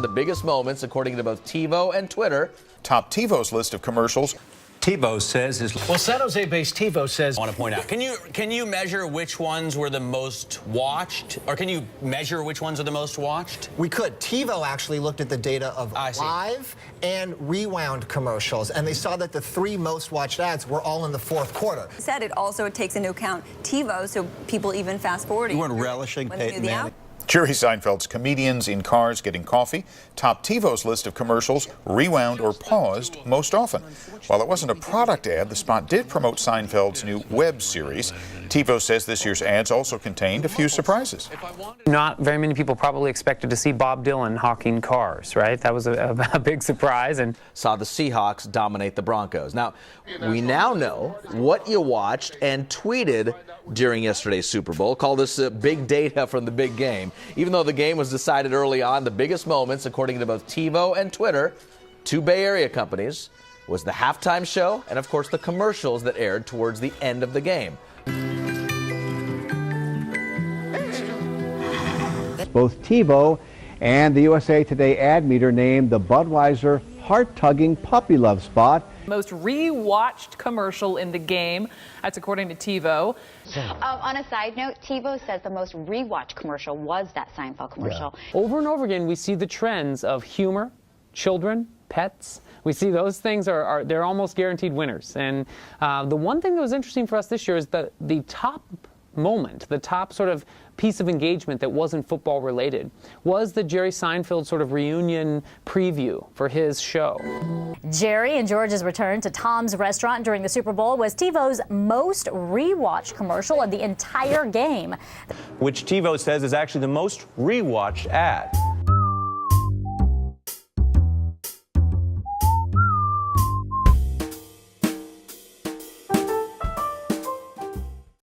the biggest moments, according to both TiVo and Twitter. Top TiVo's list of commercials. TiVo says his... Well, San Jose-based TiVo says... I want to point out, can you measure which ones were the most watched? Or can you measure which ones are the most watched? We could. TiVo actually looked at the data of live and rewound commercials, and they saw that the 3 most watched ads were all in the fourth quarter. Said it also takes into account TiVo, so people even fast-forwarding. You weren't relishing Peyton Manning. Jerry Seinfeld's comedians in cars getting coffee. Top TiVo's list of commercials rewound or paused most often. While it wasn't a product ad, the spot did promote Seinfeld's new web series. TiVo says this year's ads also contained a few surprises. Not very many people probably expected to see Bob Dylan hawking cars, right? That was a big surprise. And saw the Seahawks dominate the Broncos. Now, we now know what you watched and tweeted during yesterday's Super Bowl. Call this big data from the big game. Even though the game was decided early on, the biggest moments, according to both TiVo and Twitter, 2 Bay Area companies, was the halftime show and, of course, the commercials that aired towards the end of the game. Both TiVo and the USA Today ad meter named the Budweiser heart-tugging puppy love spot most re-watched commercial in the game. That's according to TiVo. On a side note, TiVo says the most re-watched commercial was that Seinfeld commercial. Yeah. Over and over again, we see the trends of humor, children, pets. We see those things they're almost guaranteed winners. And the one thing that was interesting for us this year is that the top moment, the top sort of piece of engagement that wasn't football related was the Jerry Seinfeld sort of reunion preview for his show. Jerry and George's return to Tom's Restaurant during the Super Bowl was TiVo's most rewatched commercial of the entire game, Which TiVo says is actually the most rewatched ad.